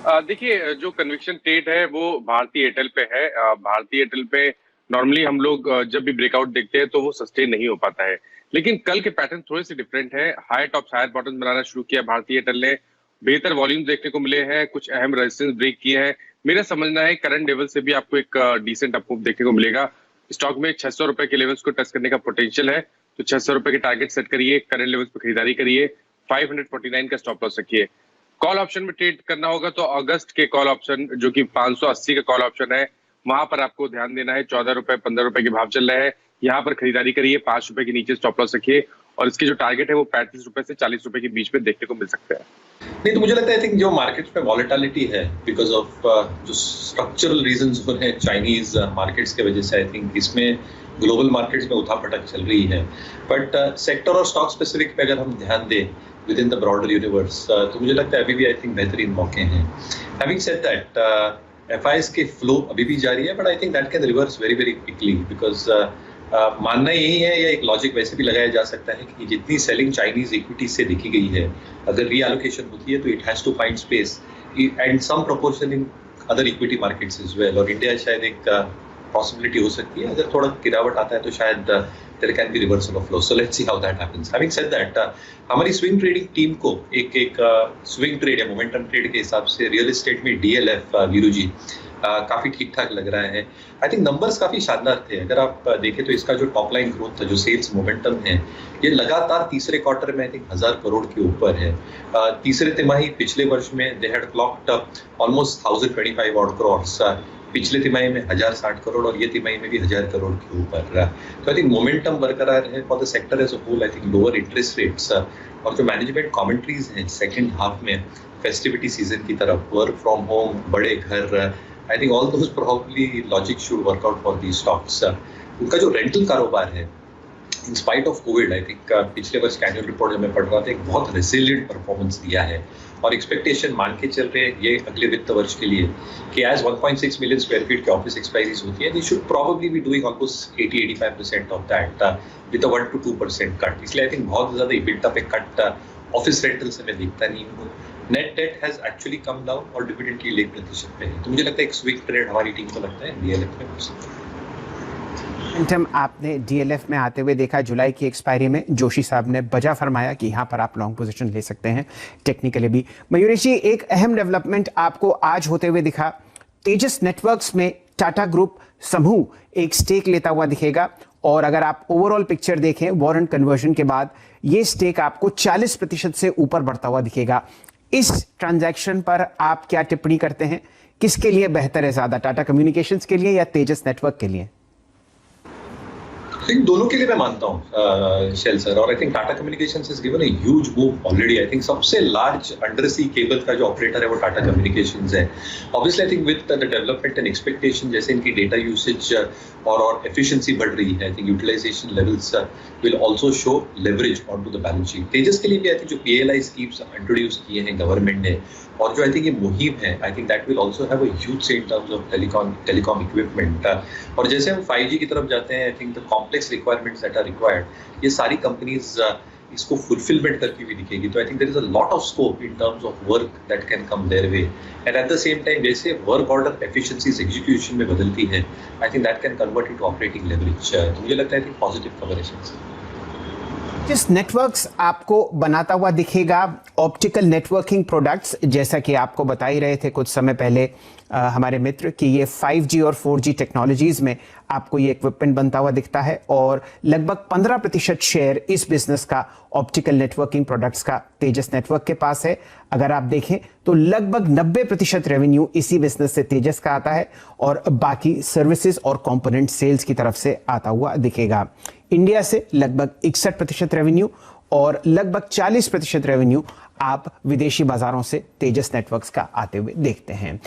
देखिए, जो conviction trade है वो भारतीय एयरटेल पे है। भारतीय एयरटेल पे नॉर्मली हम लोग जब भी ब्रेकआउट देखते हैं तो वो सस्टेन नहीं हो पाता है। लेकिन कल के पैटर्न थोड़े से डिफरेंट है। हाई टॉप हायर बॉटम बनाना शुरू किया भारतीय एयरटेल ने। बेहतर वॉल्यूम देखने को मिले हैं, कुछ अहम रेजिस्टेंस ब्रेक किए हैं। मेरा समझना है करंट लेवल से भी आपको एक डिसेंट अपमूव देखने को मिलेगा। स्टॉक में 600 रुपए के लेवल्स को टच करने का पोटेंशियल है, तो 600 रुपए के टारगेट सेट करिए, करंट लेवल्स पर खरीदारी करिए, 549 का स्टॉप लॉस रखिए। कॉल ऑप्शन में ट्रेड करना होगा तो अगस्त के कॉल ऑप्शन जो कि 580 का कॉल ऑप्शन है, वहां पर आपको ध्यान देना है। 14 रुपए 15 रुपए के भाव चल रहे हैं, यहाँ पर खरीदारी करिए, 5 रुपए के नीचे स्टॉप लॉस रखिए और इसकी जो टारगेट है वो 35 रुपए से 40 रुपए के बीच में देखने को मिल सकता है। नहीं तो मुझे लगता है आई थिंक जो मार्केट्स में वॉलेटिलिटी है बिकॉज ऑफ जो स्ट्रक्चरल रीजंस हैं चाइनीज मार्केट्स के वजह से, आई थिंक इसमें ग्लोबल मार्केट्स में उठापटक चल रही है। बट सेक्टर और स्टॉक स्पेसिफिक पे अगर हम ध्यान दें with in the broader universe, तो मुझे लगता है अभी भी आई थिंक बेहतरीन मौके हैं। हैविंग सेड दैट, एफआईएस के फ्लो अभी भी जारी है, but I think that can reverse very very quickly because मानना यही है, या एक लॉजिक वैसे भी लगाया जा सकता है कि जितनी सेलिंग चाइनीज इक्विटी से देखी गई है, अगर रीएलोकेशन होती है तो it has to find space and some proportion in other equity markets as well. और इंडिया शायद एक पॉसिबिलिटी हो सकती है, अगर थोड़ा गिरावट आता है तो शायद there can be reversal of flow. So let's see how that happens. Having said that, हमारी स्विंग ट्रेडिंग टीम को एक स्विंग ट्रेड या मोमेंटम ट्रेड के हिसाब से रियल एस्टेट में डीएलएफ वीरू जी काफी ठीक ठाक लग रहा है। आई थिंक नंबर्स काफी शानदार थे। अगर आप देखें तो इसका जो टॉप लाइन ग्रोथ था, जो सेल्स मोमेंटम है, ये लगातार तीसरे क्वार्टर में आई थिंक 1000 करोड़ के ऊपर है। तीसरे तिमाही पिछले वर्ष में they had clogged almost 1025 odd crore, पिछले तिमाही में 1060 करोड़ और ये तिमाही में भी 1000 करोड़ के ऊपर। तो आई थिंक मोमेंटम बरकरार है for the sector as a whole. I think lower interest rates और जो मैनेजमेंट कमेंट्रीज हैं सेकंड हाफ में फेस्टिविटी सीजन की तरफ, वर्क फ्रॉम होम, बड़े घर, I think all those probably logic should work out for these stocks. उनका जो रेंटल कारोबार है in spite of Covid, I think पिछले वर्ष का एनुअल रिपोर्ट जब मैं पढ़ रहा था, एक बहुत रेसिलिएंट परफॉर्मेंस दिया है और एक्सपेक्टेशन मान के चल रहे हैं ये अगले वित्त वर्ष के लिए कि एज 1.6 मिलियन स्क्वायर फीट के ऑफिस एक्सपायरीज होती है, they should probably be doing almost 80-85% of that with a 1 to 2% cut. इसलिए आई थिंक बहुत ज्यादा इबिटा पे कट ऑफिस रेंटल से मैं देखता नहीं हूँ। Net date has actually come down और डिविडेंड यील्ड 1% पे है, तो मुझे लगता है एक स्विंग ट्रेड हमारी टीम को लगता है डीएलएफ में हो सकता है। आपने डीएलएफ में आते हुए देखा जुलाई की एक्सपायरी में जोशी साहब ने बजा फरमाया कि यहाँ पर आप लॉन्ग पोजीशन ले सकते हैं टेक्निकली भी। मयूरेश जी, एक अहम डेवलपमेंट आपको आज होते हुए दिखा, तेजस नेटवर्क्स में टाटा ग्रुप समूह एक स्टेक लेता हुआ दिखेगा और अगर आप ओवरऑल पिक्चर देखें वारंट कन्वर्जन के बाद ये स्टेक आपको 40% से ऊपर बढ़ता हुआ दिखेगा। इस ट्रांजैक्शन पर आप क्या टिप्पणी करते हैं? किसके लिए बेहतर है ज्यादा, टाटा कम्युनिकेशंस के लिए या तेजस नेटवर्क के लिए? दोनों के लिए मैं मानता हूँ शेल सर, और I think Tata communications has given a huge move already. I think सबसे लार्ज अंडर सी केबल का जो ऑपरेटर है वो टाटा कम्युनिकेशंस है। Obviously I think with the development and expectation, जैसे इनकी डेटा यूसेज और एफिशिएंसी बढ़ रही है, I think utilization levels will also show leverage on to the balance sheet. Tejas के लिए भी आई थिंक जो पीएलआई स्कीम्स इंट्रोड्यूस किए हैं गवर्नमेंट ने और जो आई थिंक ये मुहिम है, I think that will also have a huge से in terms of telecom equipment. और जैसे हम 5G की तरफ जाते हैं, I think the complex requirements that are required, ये सारी कंपनीज इसको फुलफिलमेंट करती हुई दिखेगी। तो I think there is a lot of scope in terms of work that can come their way, and at the same time जैसे work order efficiencies execution में बदलती है, I think that can convert into operating leverage. तो मुझे लगता है positive खबर है। जिस नेटवर्क्स आपको बनाता हुआ दिखेगा ऑप्टिकल नेटवर्किंग प्रोडक्ट्स, जैसा कि आपको बता ही रहे थे कुछ समय पहले हमारे मित्र कि ये 5G और 4G टेक्नोलॉजीज में आपको ये इक्विपमेंट बनता हुआ दिखता है और लगभग 15% शेयर इस बिजनेस का ऑप्टिकल नेटवर्किंग प्रोडक्ट्स का तेजस नेटवर्क के पास है। अगर आप देखें तो लगभग 90% रेवेन्यू इसी बिजनेस से तेजस का आता है और बाकी सर्विसेज और कंपोनेंट सेल्स की तरफ से आता हुआ दिखेगा। इंडिया से लगभग 61% रेवेन्यू और लगभग 40% रेवेन्यू आप विदेशी बाजारों से तेजस नेटवर्क्स का आते हुए देखते हैं।